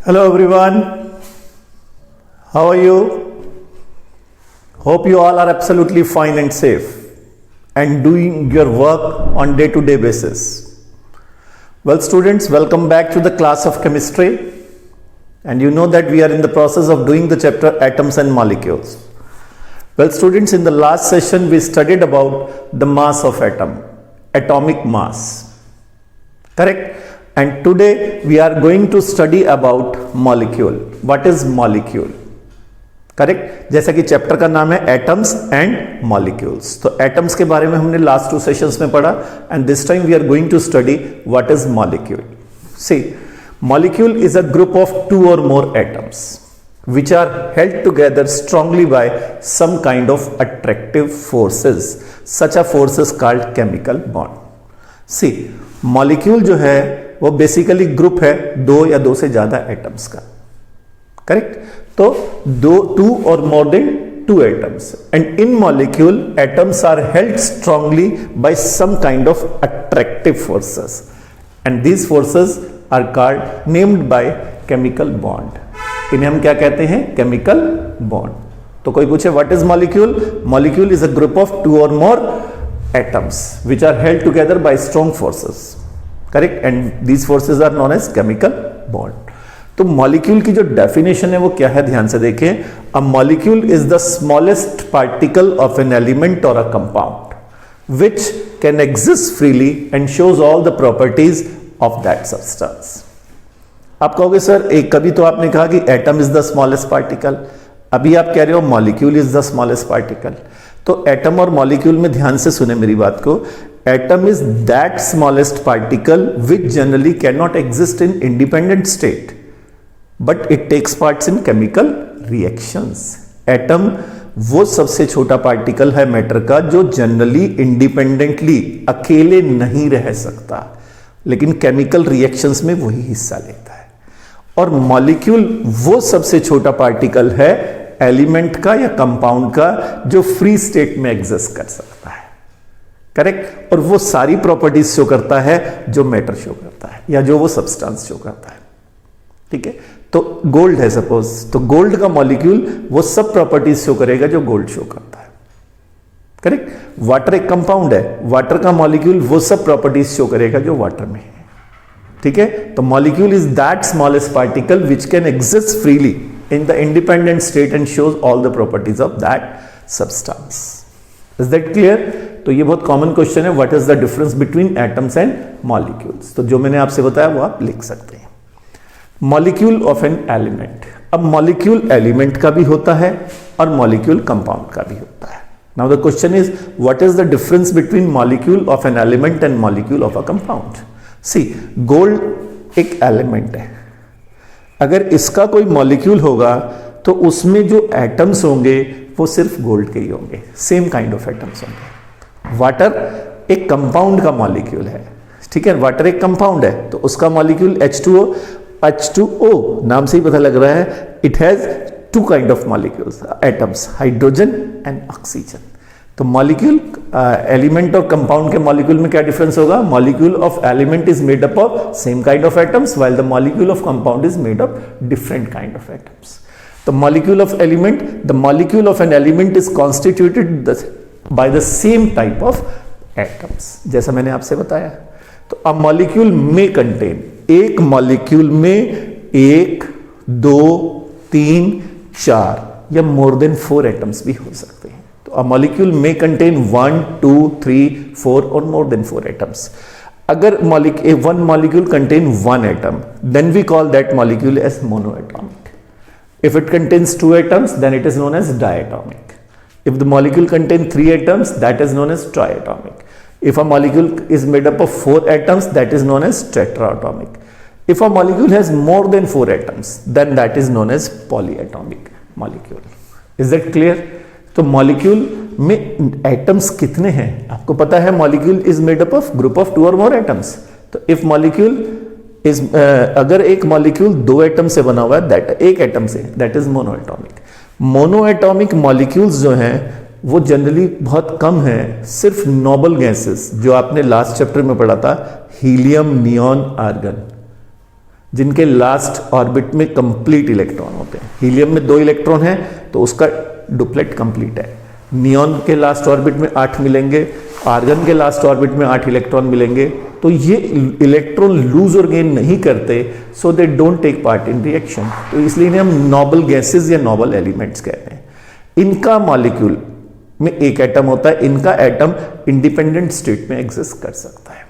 Hello everyone, how are you? Hope you all are absolutely fine and safe and doing your work on day-to-day basis. Well students, welcome back to the class of chemistry, and you know that we are in the process of doing the chapter atoms and molecules. Well students, in the last session we studied about the mass of atom, atomic mass, correct? And today we are going to study about molecule. What is molecule? Correct, जैसा कि chapter का नाम है atoms and molecules. तो atoms के बारे में हमने लास्ट 2 सेशंस में पढ़ा, and this time we are going to study what is molecule. See, molecule is a group of 2 or more atoms which are held together strongly by some kind of attractive forces. Such a force is called chemical bond. See, molecule जो है वो basically group है 2 या 2 से ज्यादा atoms का, correct? तो 2 or more than 2 atoms, and in molecule atoms are held strongly by some kind of attractive forces, and these forces are called named by chemical bond. इन्हें हम क्या कहते हैं? Chemical bond. तो कोई पूछे what is molecule? Molecule is a group of 2 or more atoms which are held together by strong forces, correct? And these forces are known as chemical bond. तो molecule की जो डेफिनेशन है वो क्या है, ध्यान से देखें. A molecule is the smallest particle of an element और a compound which can exist freely and shows all the properties of that substance. आप कहोगे सर एक कभी तो आपने कहा कि atom is the smallest particle, अभी आप कह रहे हो molecule is the smallest particle. तो एटम और मॉलिक्यूल में ध्यान से सुने मेरी बात को. Atom is that smallest particle which generally can not exist in independent state, but it takes parts in chemical reactions. Atom वो सबसे छोटा पार्टिकल है मैटर का जो जनरली इंडिपेंडेंटली अकेले नहीं रह सकता, लेकिन केमिकल रिएक्शंस में वही हिस्सा लेता है. और मॉलिक्यूल वो सबसे छोटा पार्टिकल है एलिमेंट का या कंपाउंड का जो फ्री स्टेट में एग्जिस्ट कर सकता है, करेक्ट? और वो सारी प्रॉपर्टीज शो करता है जो मैटर शो करता है या जो वो सब्सटेंस शो करता है, ठीक है? तो गोल्ड है सपोज, तो गोल्ड का मॉलिक्यूल वो सब प्रॉपर्टीज शो करेगा जो गोल्ड शो करता है, करेक्ट? वाटर एक कंपाउंड है, वाटर का मॉलिक्यूल वो सब प्रॉपर्टीज शो करेगा जो वाटर में है, ठीक है? तो molecule is that smallest particle which can exist freely in the independent state and shows all the properties of that substance. Is that clear? तो ये बहुत कॉमन क्वेश्चन है, what is the difference between atoms and molecules. तो जो मैंने आपसे बताया वो आप लिख सकते हैं. Molecule of an element. अब मॉलिक्यूल एलिमेंट का भी होता है और मॉलिक्यूल कंपाउंड का भी होता है. Now the question is what is the difference between molecule of an element and molecule of a compound. See, gold एक एलिमेंट है. अगर इसका कोई मॉलिक्यूल होगा तो उसमें जो एटम्स होंगे वो सिर्फ गोल्ड के ही होंगे, सेम काइंड ऑफ एटम्स होंगे. वाटर एक कंपाउंड का मॉलिक्यूल है, ठीक है? वाटर एक कंपाउंड है तो उसका मॉलिक्यूल H2O. H2O नाम से ही पता लग रहा है, it has 2 kind of molecules, atoms, hydrogen and oxygen. तो मॉलिक्यूल एलिमेंट और कंपाउंड के मॉलिक्यूल में क्या डिफरेंस होगा? Molecule of element is made up of same kind of atoms while the molecule of compound is made up different kind of atoms. तो molecule of element, the molecule of an element is constituted by the same type of atoms, जैसा मैंने आपसे बताया. तो a molecule में contain, एक molecule में 1, 2, 3, 4 या मोर देन 4 एटम्स भी हो सकते हैं. A molecule may contain 1, 2, 3, 4 or more than 4 atoms. अगर one molecule contain 1 atom, then we call that molecule as monoatomic. If it contains 2 atoms, then it is known as diatomic. If the molecule contains 3 atoms, that is known as triatomic. If a molecule is made up of 4 atoms, that is known as tetraatomic. If a molecule has more than 4 atoms, then that is known as polyatomic molecule. Is that clear? तो molecule में atoms कितने हैं आपको पता है? Molecule is made up of group of 2 or more atoms. तो if molecule is अगर एक मॉलिक्यूल 2 एटम से बना हुआ है, दैट एक एटम से, that is monoatomic. Monoatomic molecules जो हैं वो जनरली बहुत कम है. सिर्फ नोबल गैसेस जो आपने लास्ट चैप्टर में पढ़ा था, हीलियम, नियॉन, आर्गन, जिनके लास्ट ऑर्बिट में कंप्लीट इलेक्ट्रॉन होते हैं। हीलियम में 2 इलेक्ट्रॉन है तो उसका डुप्लेट कंप्लीट है। नियॉन के लास्ट ऑर्बिट में 8 मिलेंगे, आर्गन के लास्ट ऑर्बिट में 8 इलेक्ट्रॉन मिलेंगे। तो ये इलेक्ट्रॉन लूज और गेन नहीं करते, so they don't take part in reaction. तो इसलिए इन्हें हम नोबल गैसेस या नोबल एलिमेंट्स कहते हैं। इनका मॉलिक्यूल में एक एटम होता है, इनका एटम इंडिपेंडेंट स्टेट में एग्जिस्ट कर सकता है,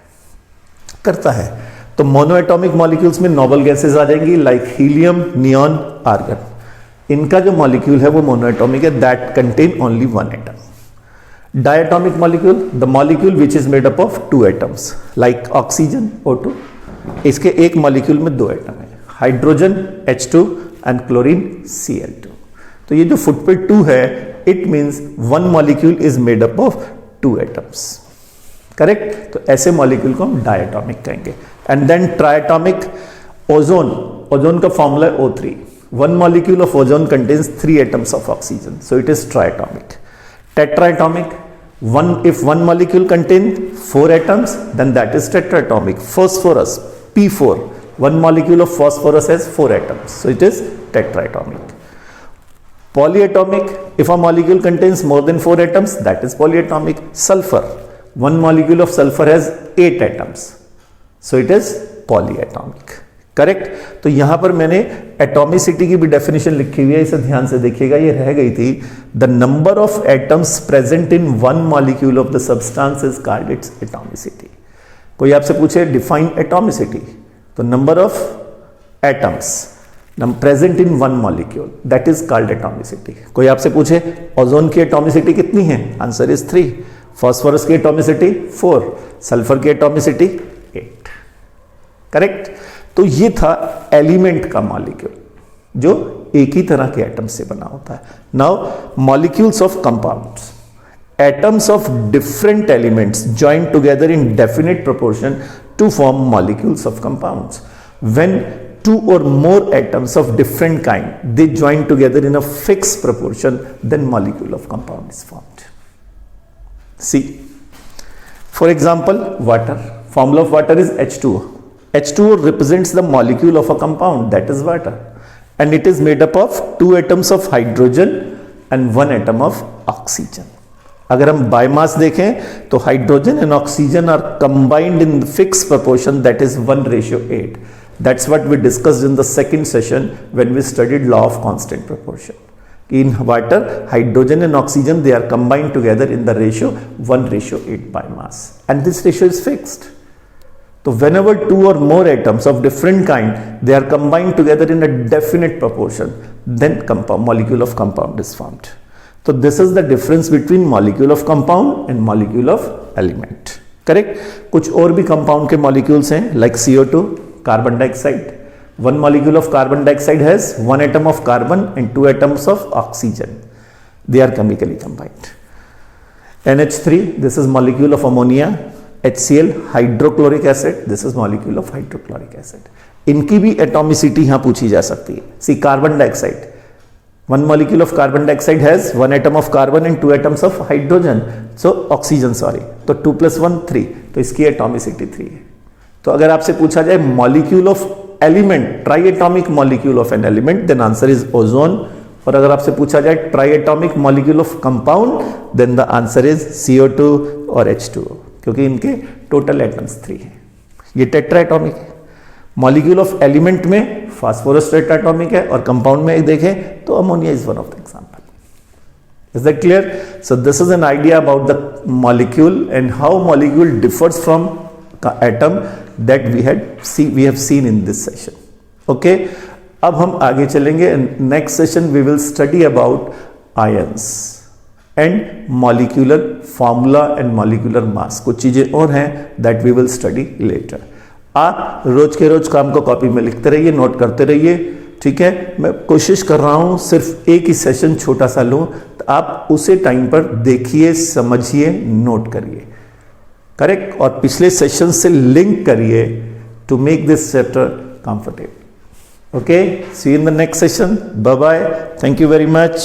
करता है। तो मोनोएटॉमिक मॉलिक्यूल्स में नोबल गैसेस आ जाएंगी लाइक हीलियम, नियॉन, आर्गन। इनका जो मॉलिक्यूल है वो मोनोएटॉमिक है, that contain only 1 atom. Diatomic molecule, the molecule which is made up of 2 atoms like oxygen O2, इसके एक मॉलिक्यूल में 2 एटम है, hydrogen H2 and chlorine Cl2। तो ये जो फुटप्रिंट 2 है, it means 1 molecule is made up of 2 atoms, correct. तो ऐसे मॉलिक्यूल को हम डायटोमिक कहेंगे। And then triatomic, ozone, ozone का फॉर्मूला है O3। 1 molecule of ozone contains 3 atoms of oxygen, so it is triatomic. Tetraatomic, if one molecule contains 4 atoms, then that is tetraatomic. Phosphorus, P4, 1 molecule of phosphorus has 4 atoms, so it is tetraatomic. Polyatomic, if a molecule contains more than 4 atoms, that is polyatomic. Sulfur, 1 molecule of sulfur has 8 atoms, so it is polyatomic. Correct. तो यहां पर मैंने atomicity की भी definition लिखी हुई है, इसे ध्यान से देखिएगा, ये रह गई थी। The number of atoms present in 1 molecule of the substance is called its atomicity. कोई आपसे पूछे डिफाइन एटॉमिसिटी, तो number of atoms present in 1 molecule, that is called atomicity. कोई आपसे पूछे ओजोन की एटॉमिसिटी कितनी है, आंसर इज 3। फॉस्फोरस की एटॉमिसिटी 4, सल्फर की एटॉमिसिटी 8, करेक्ट। तो ये था एलिमेंट का मॉलिक्यूल जो एक ही तरह के एटम से बना होता है। Now molecules of compounds, atoms of different elements join together in definite proportion to form molecules of compounds. When 2 or more atoms of different kind they join together in a fixed proportion, then molecule of compound is formed. See, for example, water, formula of water is H2O. H2O represents the molecule of a compound, that is water, and it is made up of 2 atoms of hydrogen and 1 atom of oxygen. अगर हम by mass देखें तो hydrogen and oxygen are combined in fix proportion, that is 1:8. That's what we discussed in the second session when we studied law of constant proportion. In water, hydrogen and oxygen, they are combined together in the ratio 1:8 biomass, and this ratio is fixed. So whenever 2 or more atoms of different kind, they are combined together in a definite proportion, then molecule of compound is formed. So this is the difference between molecule of compound and molecule of element, correct? कुछ और भी compound के molecules हैं like CO2, carbon dioxide. 1 molecule of carbon dioxide has 1 atom of carbon and 2 atoms of oxygen. They are chemically combined. NH3, this is molecule of ammonia. HCl, hydrochloric acid, this is molecule of hydrochloric acid. इनकी भी atomicity यहां पूछी जा सकती है। सी carbon dioxide, 1 molecule of carbon dioxide has 1 atom of carbon and 2 atoms of hydrogen, so oxygen, sorry, तो 2 + 1 3, तो इसकी एटॉमिसिटी 3 है। तो अगर आपसे पूछा जाए molecule of element, triatomic molecule of an element, then answer is ozone. और अगर आपसे पूछा जाए triatomic molecule of compound, then the answer is CO2 और H2O, क्योंकि इनके टोटल एटम्स 3 हैं। ये टेट्राएटॉमिक है। मॉलिक्यूल ऑफ एलिमेंट में फास्फोरस टेट्राएटॉमिक है, और कंपाउंड में देखें तो ammonia is one of the example. Is that clear? So this is an idea about the molecule and how molecule differs from atom that we have seen in this session. Okay, अब हम आगे चलेंगे। Next session we will study about ions and molecular formula and molecular mass. कुछ चीजें और हैं that we will study letter. आप रोज के रोज काम को कॉपी में लिखते रहिए, नोट करते रहिए, ठीक है। मैं कोशिश कर रहा हूं सिर्फ एक ही सेशन छोटा सा लूं, तो आप उसे टाइम पर देखिए, समझिए, नोट करिए, करेक्ट, और पिछले सेशन से लिंक करिए to make this chapter comfortable. Okay, see you in the next session. Bye bye, thank you very much.